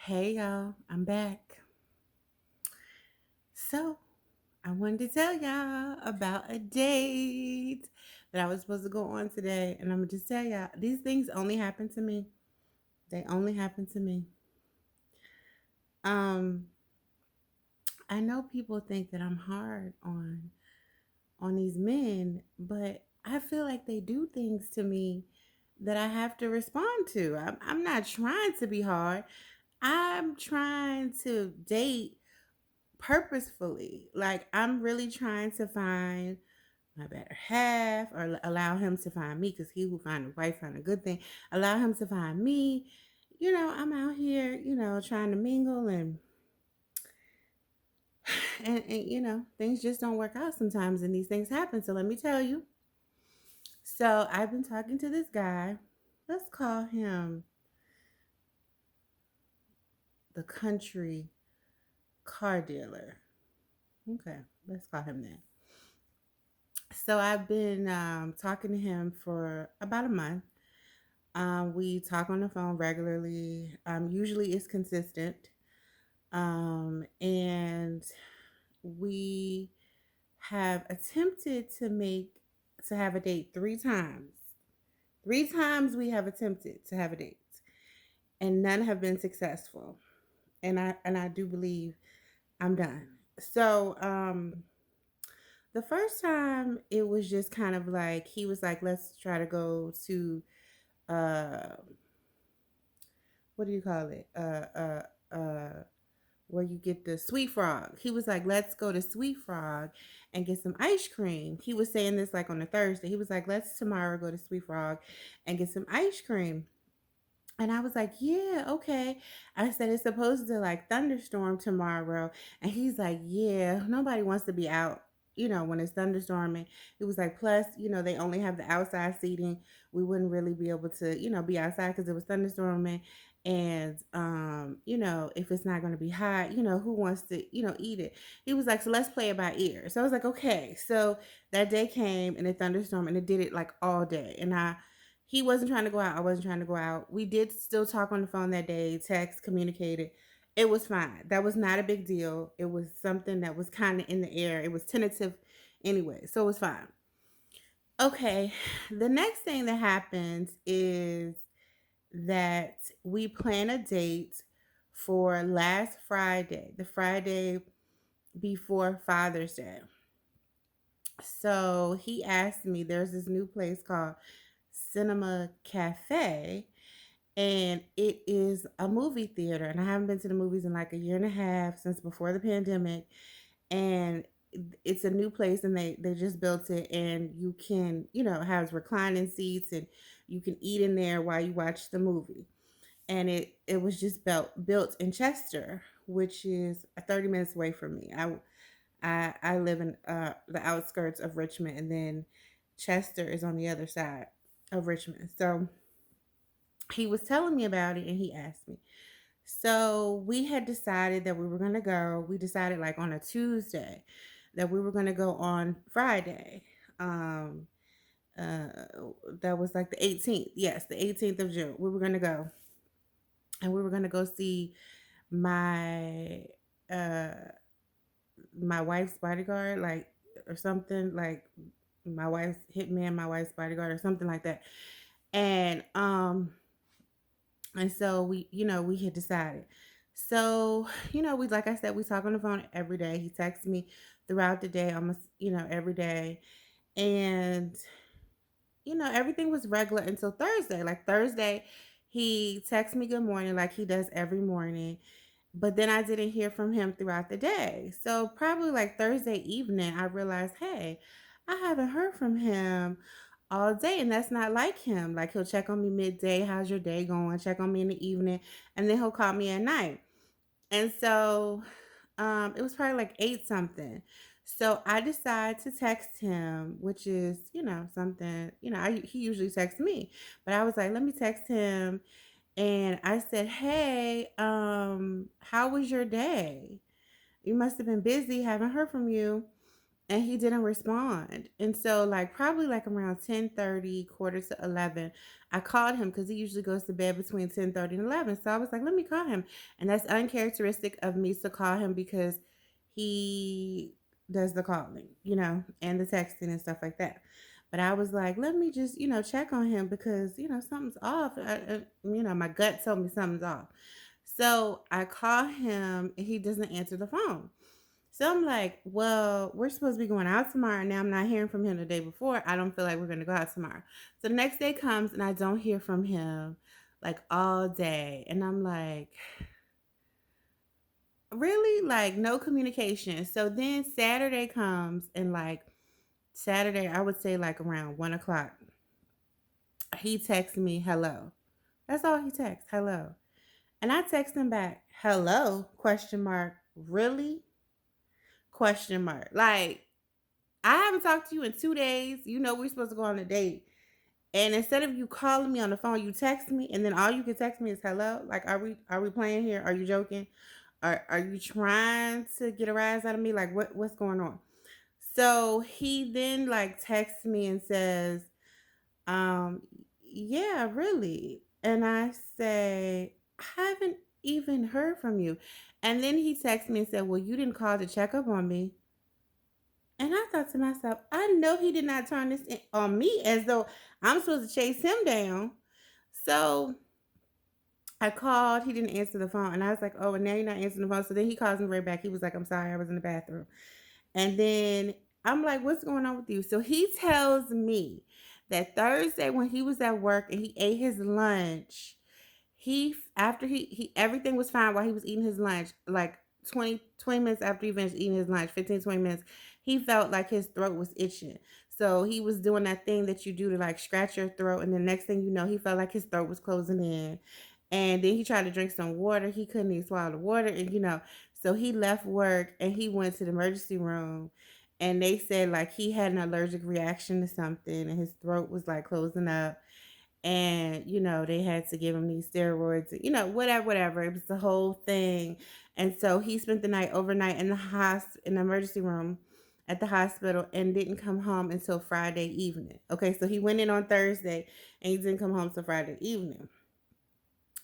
Hey y'all, I'm back. So, I wanted to tell y'all about a date that I was supposed to go on today. And I'm going to just tell y'all, these things only happen to me. They only happen to me. Um, I know people think that I'm hard on these men, but I feel like they do things to me that I have to respond to. I'm not trying to be hard. I'm trying to date purposefully. Like I'm really trying to find my better half or allow him to find me because he who find a wife find a good thing. Allow him to find me. I'm out here, trying to mingle and things just don't work out sometimes and these things happen. So let me tell you. So I've been talking to this guy. Let's call him the country car dealer. Okay, let's call him that. So I've been talking to him for about a month. We talk on the phone regularly. Usually it's consistent. And we have attempted to have a date 3 times. 3 times we have attempted to have a date, and none have been successful. And I do believe I'm done. So the first time it was just kind of like he was like, let's try to go to uh what do you call it? Where you get the Sweet Frog. He was like, let's go to Sweet Frog and get some ice cream. He was saying this like on a Thursday. He was like, let's tomorrow go to Sweet Frog and get some ice cream. And I was like, yeah, okay. I said, it's supposed to like thunderstorm tomorrow. And he's like, yeah, nobody wants to be out, when it's thunderstorming. It was like, plus, they only have the outside seating. We wouldn't really be able to, be outside because it was thunderstorming. And, if it's not going to be hot, who wants to, eat it? He was like, so let's play it by ear. So I was like, okay. So that day came and a thunderstorm and it did it like all day. He wasn't trying to go out. I wasn't trying to go out. We did still talk on the phone that day, text, communicated. It was fine. That was not a big deal. It was something that was kind of in the air. It was tentative anyway. So it was fine. Okay. The next thing that happens is that we plan a date for last Friday, the Friday before Father's Day. So he asked me, there's this new place called Cinema Cafe, and it is a movie theater. And I haven't been to the movies in like a year and a half since before the pandemic. And it's a new place, and they just built it, and you can has reclining seats, and you can eat in there while you watch the movie. And it was just built in Chester, which is 30 minutes away from me. I live in the outskirts of Richmond, and then Chester is on the other side of Richmond. So he was telling me about it, and he asked me. So we had decided that we were going to go. We decided like on a Tuesday that we were going to go on Friday. Um, uh, that was like the 18th. Yes, the 18th of June. We were going to go, and we were going to go see my uh my wife's bodyguard, like, or something like my wife's hitman, my wife's bodyguard, or something like that. And so we had decided. So, we, like I said, we talk on the phone every day. He texts me throughout the day, almost, every day. And, everything was regular until Thursday. Like Thursday, he texts me good morning like he does every morning. But then I didn't hear from him throughout the day. So probably like Thursday evening, I realized, hey, I haven't heard from him all day. And that's not like him. Like he'll check on me midday. How's your day going? Check on me in the evening. And then he'll call me at night. And so it was probably like 8 something. So I decided to text him, which is, something, he usually texts me. But I was like, let me text him, and I said, "Hey, how was your day? You must have been busy. Haven't heard from you." and he didn't respond. And so like probably like around 10:30, quarter to 11, I called him because he usually goes to bed between 10:30 and 11. So I was like, let me call him. And that's uncharacteristic of me to call him because he does the calling, and the texting and stuff like that. But I was like, let me just, check on him because, something's off. My gut told me something's off. So I call him and he doesn't answer the phone. So I'm like, well, we're supposed to be going out tomorrow. Now I'm not hearing from him the day before. I don't feel like we're going to go out tomorrow. So the next day comes and I don't hear from him like all day. And I'm like, really? Like, no communication. So then Saturday comes and like Saturday, I would say like around 1 o'clock, he texts me, hello. That's all he texts, hello. And I text him back, hello, question mark, really? Question mark. Like, I haven't talked to you in 2 days. You know we're supposed to go on a date. And instead of you calling me on the phone, you text me, and then all you can text me is hello. Like, are we playing here? Are you joking? Are you trying to get a rise out of me? Like, what's going on? So he then like texts me and says, um, yeah, really. And I say, I haven't even heard from you. And then he texts me and said, well, you didn't call to check up on me. And I thought to myself, I know he did not turn this on me as though I'm supposed to chase him down. So I called, he didn't answer the phone. And I was like, oh, and now you're not answering the phone. So then he calls me right back. He was like, I'm sorry, I was in the bathroom. And then I'm like, what's going on with you? So he tells me that Thursday when he was at work and he ate his lunch, he after he everything was fine while he was eating his lunch, like 20 minutes after he finished eating his lunch, 15 to 20 minutes, he felt like his throat was itching. So he was doing that thing that you do to like scratch your throat, and the next thing you know, he felt like his throat was closing in. And then he tried to drink some water. He couldn't even swallow the water. And so he left work and he went to the emergency room, and they said like he had an allergic reaction to something and his throat was like closing up, and they had to give him these steroids, whatever, it was the whole thing. And so he spent the night overnight in the emergency room at the hospital and didn't come home until Friday evening. Okay, so he went in on Thursday and he didn't come home till Friday evening.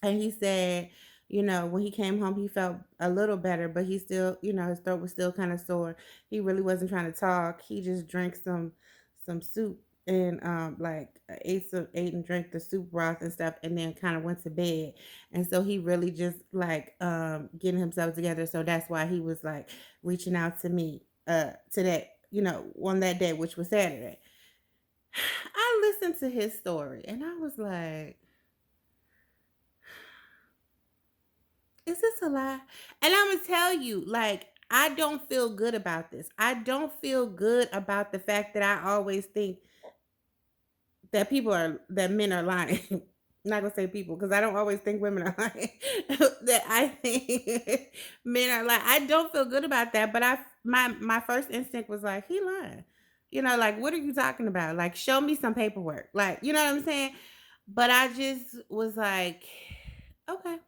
And he said, when he came home, he felt a little better, but he still, his throat was still kind of sore. He really wasn't trying to talk. He just drank some soup and like ate and drank the soup broth and stuff, and then kind of went to bed. And so he really just like getting himself together. So that's why he was like reaching out to me today, on that day, which was Saturday. I listened to his story and I was like, is this a lie? And I'm gonna tell you, like, I don't feel good about this. I don't feel good about the fact that I always think that men are lying. I'm not gonna say people because I don't always think women are lying. That I think men are lying. I don't feel good about that, but my first instinct was like, he lying. Like, what are you talking about? Like, show me some paperwork. Like, you know what I'm saying? But I just was like, okay.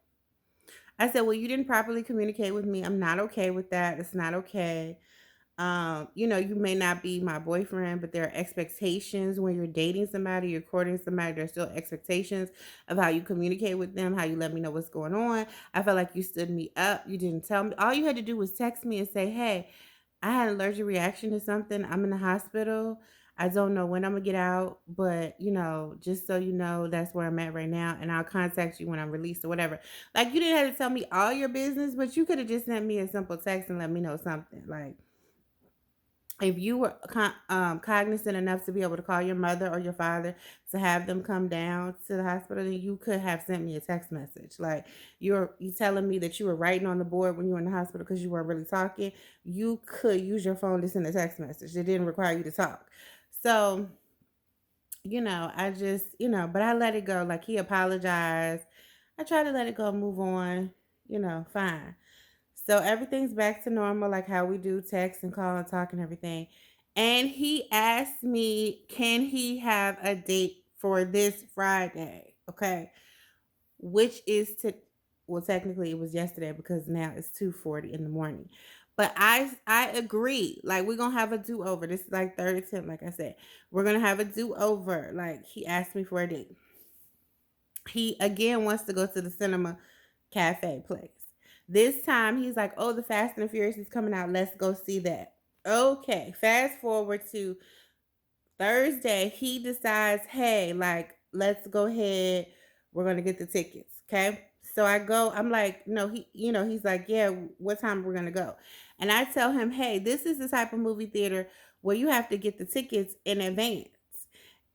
I said, well, you didn't properly communicate with me. I'm not okay with that. It's not okay. You may not be my boyfriend, but there are expectations when you're dating somebody, you're courting somebody, there's still expectations of how you communicate with them, how you let me know what's going on. I felt like you stood me up. You didn't tell me. All you had to do was text me and say, hey, I had an allergic reaction to something. I'm in the hospital. I don't know when I'm gonna get out, but just so you know, that's where I'm at right now, and I'll contact you when I'm released or whatever. Like, you didn't have to tell me all your business, but you could have just sent me a simple text and let me know something. Like, if you were cognizant enough to be able to call your mother or your father to have them come down to the hospital, then you could have sent me a text message. Like, you telling me that you were writing on the board when you were in the hospital because you weren't really talking. You could use your phone to send a text message. It didn't require you to talk. So, I just, but I let it go. Like, he apologized. I tried to let it go, move on, fine. So everything's back to normal, like how we do text and call and talk and everything. And he asked me, can he have a date for this Friday? Okay. Which is well, technically it was yesterday because now it's 2:40 in the morning. But I agree. Like we're gonna have a do over. This is like third attempt, like I said. We're gonna have a do over. Like he asked me for a date. He again wants to go to the cinema cafe place. This time he's like, "Oh, the Fast and the Furious is coming out. Let's go see that." Okay, fast forward to Thursday. He decides, "Hey, like, let's go ahead. We're gonna get the tickets." Okay. So I go. I'm like, no, he's like, "Yeah, what time we're gonna go?" And I tell him, "Hey, this is the type of movie theater where you have to get the tickets in advance."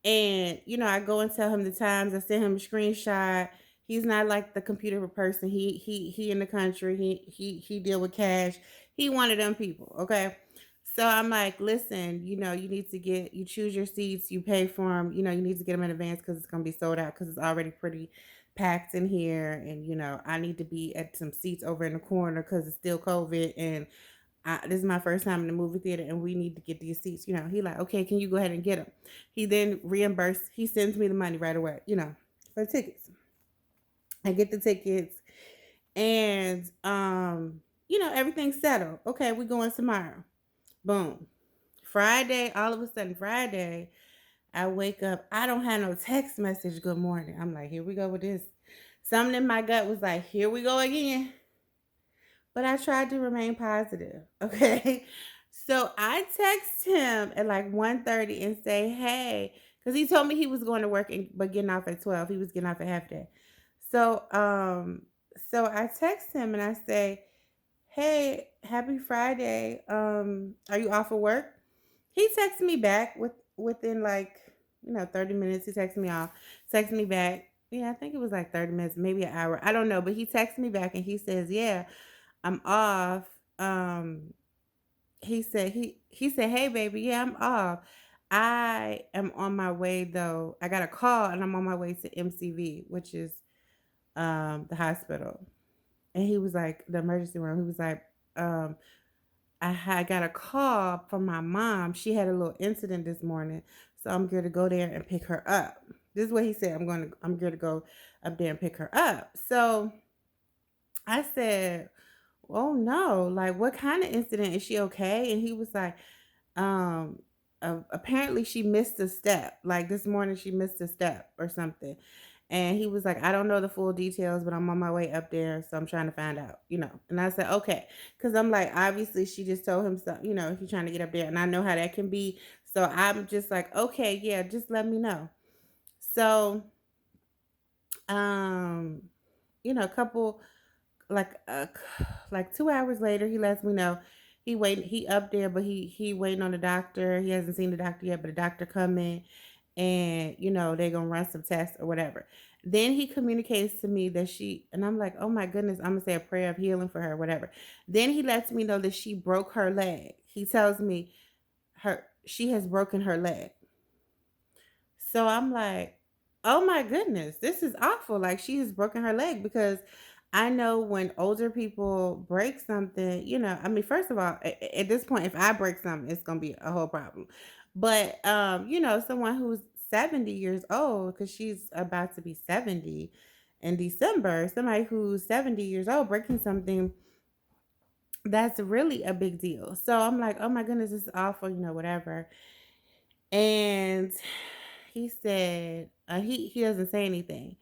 And, I go and tell him the times. I send him a screenshot. He's not like the computer person. He in the country. He deal with cash. He one of them people. Okay. So I'm like, listen, you choose your seats, you pay for them, you need to get them in advance because it's gonna be sold out because it's already pretty packed in here, and I need to be at some seats over in the corner because it's still COVID, and this is my first time in the movie theater and we need to get these seats. He like, okay, can you go ahead and get them? He then he sends me the money right away, for the tickets. I get the tickets and everything's settled. Okay, we're going tomorrow. Boom. Friday, all of a sudden, Friday, I wake up. I don't have no text message. Good morning. I'm like, here we go with this. Something in my gut was like, here we go again. But I tried to remain positive. Okay. So I text him at like 1:30 and say, hey, because he told me he was going to work but getting off at 12. He was getting off at half day. So so I text him and I say, hey, happy Friday. Are you off of work? He texted me back within like, 30 minutes. He texted me off, texted me back. Yeah, I think it was like 30 minutes, maybe an hour. I don't know. But he texted me back and he says, yeah, I'm off. He said, hey baby, yeah, I'm off. I am on my way though. I got a call and I'm on my way to MCV, which is the hospital. And he was like, the emergency room. He was like, um, I had got a call from my mom. She had a little incident this morning, so I'm going to go there and pick her up. This is what he said. I'm going to go up there and pick her up. So I said, "Oh no! Like, what kind of incident? Is she okay?" And he was like, um, apparently she missed a step. Like this morning, she missed a step or something." And he was like, I don't know the full details, but I'm on my way up there. So I'm trying to find out. And I said, okay. Cause I'm like, obviously she just told him something, he's trying to get up there. And I know how that can be. So I'm just like, okay, yeah, just let me know. So, um, a couple, like 2 hours later, he lets me know he up there, but he waiting on the doctor. He hasn't seen the doctor yet, but the doctor coming and they're gonna run some tests or whatever. Then he communicates to me that and I'm like, oh my goodness, I'm gonna say a prayer of healing for her, whatever. Then he lets me know that she broke her leg. He tells me she has broken her leg. So I'm like, oh my goodness, this is awful. Like she has broken her leg because I know when older people break something, I mean, first of all, at this point, if I break something, it's gonna be a whole problem. But someone who's 70 years old, because she's about to be 70 in December, somebody who's 70 years old breaking something, that's really a big deal. So I'm like, oh my goodness, this is awful, whatever. And he said, he doesn't say anything.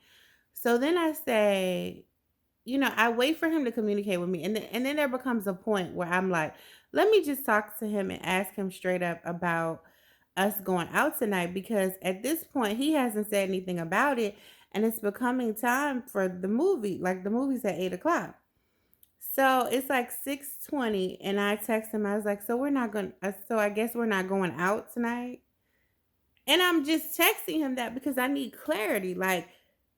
So then I say, I wait for him to communicate with me. And then there becomes a point where I'm like, let me just talk to him and ask him straight up about us going out tonight because at this point he hasn't said anything about it. And it's becoming time for the movie. Like the movie's at 8 o'clock. So it's like 6:20 and I text him, I was like, so I guess we're not going out tonight. And I'm just texting him that because I need clarity. Like,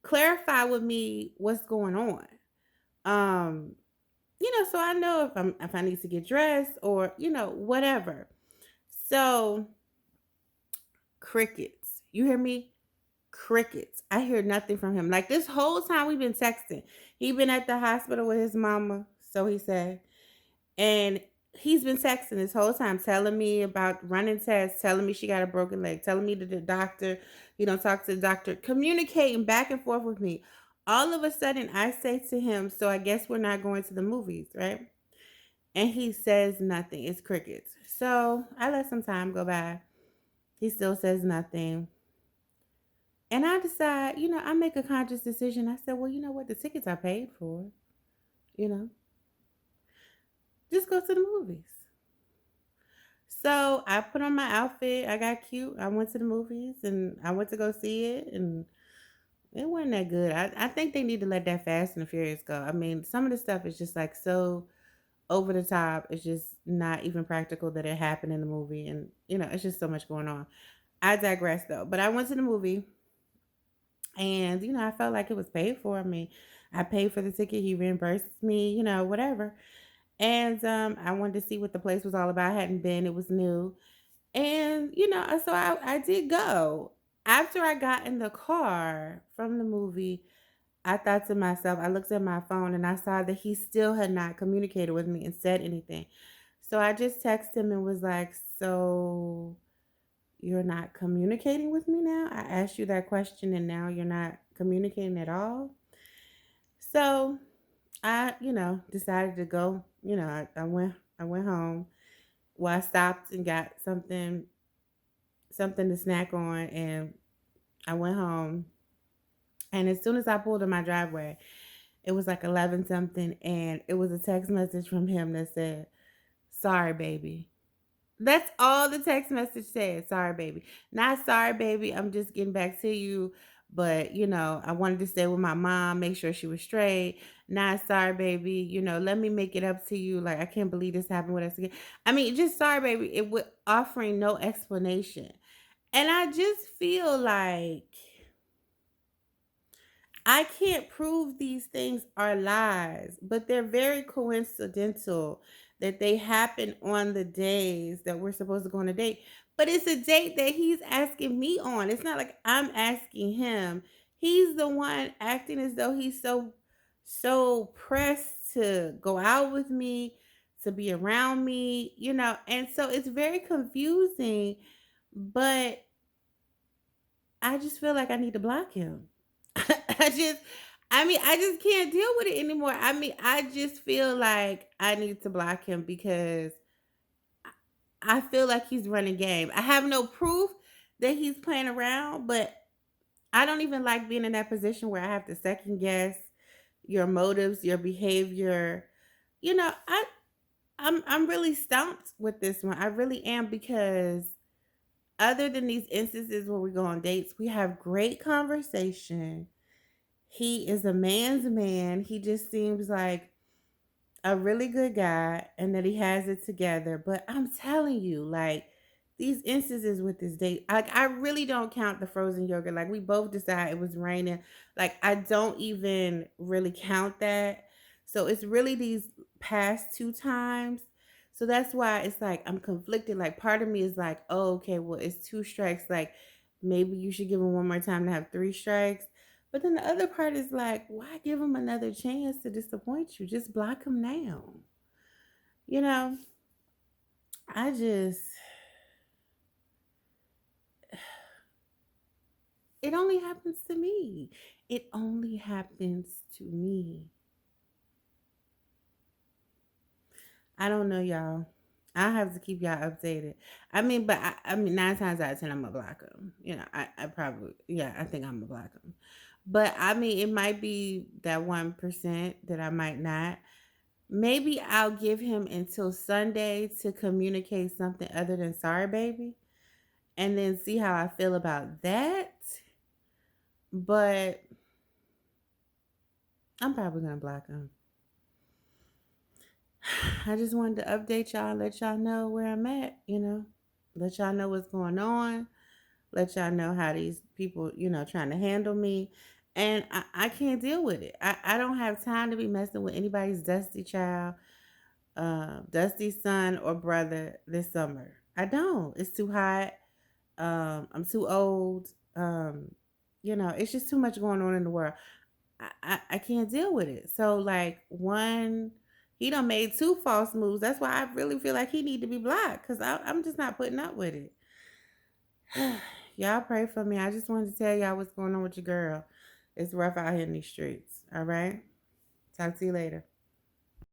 clarify with me what's going on. Um, so I know if I need to get dressed or, whatever. So crickets. You hear me? Crickets. I hear nothing from him. Like this whole time we've been texting. He been at the hospital with his mama, so he said. And he's been texting this whole time, telling me about running tests, telling me she got a broken leg, telling me that the doctor, talk to the doctor, communicating back and forth with me. All of a sudden, I say to him, so I guess we're not going to the movies, right? and he says nothing. It's crickets. So I let some time go by. He still says nothing. And I decide, I make a conscious decision. I said, well, you know what? The tickets are paid for, you know, just go to the movies. So I put on my outfit. I got cute. I went to the movies and I went to go see it. And it wasn't that good. I think they need to let that Fast and the Furious go. I mean, some of the stuff is just like so over the top. It's just not even practical that it happened in the movie. And, it's just so much going on. I digress though. But I went to the movie and, I felt like it was paid for. I mean, I paid for the ticket. He reimbursed me, whatever. And I wanted to see what the place was all about. I hadn't been, it was new. And, so I did go. After I got in the car from the movie, I thought to myself, I looked at my phone and I saw that he still had not communicated with me and said anything. So I just texted him and was like, so you're not communicating with me now? I asked you that question and now you're not communicating at all. So I, decided to go. I went home. Well, I stopped and got something to snack on, and I went home. And as soon as I pulled in my driveway, it was like 11 something, and it was a text message from him that said, "Sorry, baby." That's all the text message said. Sorry, baby. Not sorry, baby. I'm just getting back to you. But, I wanted to stay with my mom, make sure she was straight. Not sorry, baby. Let me make it up to you. Like, I can't believe this happened with us again. I mean, just sorry, baby. It would offering no explanation. And I just feel like I can't prove these things are lies, but they're very coincidental that they happen on the days that we're supposed to go on a date. But it's a date that he's asking me on. It's not like I'm asking him. He's the one acting as though he's so pressed to go out with me, to be around me, and so it's very confusing, but I just feel like I need to block him. I just I just can't deal with it anymore. I mean, I just feel like I need to block him because I feel like he's running game. I have no proof that he's playing around, but I don't even like being in that position where I have to second guess your motives, your behavior. I'm really stumped with this one. I really am because other than these instances where we go on dates, we have great conversation. He is a man's man. He just seems like a really good guy and that he has it together. But I'm telling you, like, these instances with this date, like, I really don't count the frozen yogurt. Like, we both decide it was raining. Like, I don't even really count that. So it's really these past two times. So that's why it's like I'm conflicted. Like, part of me is like, oh, okay, well, it's two strikes. Like, maybe you should give him one more time to have three strikes. But then the other part is like, why give him another chance to disappoint you? Just block him now. You know, I just, it only happens to me. It only happens to me. I don't know, y'all. I have to keep y'all updated. I mean, but I mean, 9 times out of 10, I'm gonna block them. I probably, yeah, I think I'm gonna block them. But I mean, it might be that 1% that I might not. Maybe I'll give him until Sunday to communicate something other than sorry, baby, and then see how I feel about that. But I'm probably gonna block him. I just wanted to update y'all, let y'all know where I'm at. Let y'all know what's going on, let y'all know how these people, trying to handle me. And I can't deal with it. I don't have time to be messing with anybody's dusty child, dusty son or brother this summer. I don't. It's too hot. I'm too old. It's just too much going on in the world. I can't deal with it. So like one, he done made two false moves. That's why I really feel like he need to be blocked because I'm just not putting up with it. Y'all pray for me. I just wanted to tell y'all what's going on with your girl. It's rough out here in these streets. All right. Talk to you later.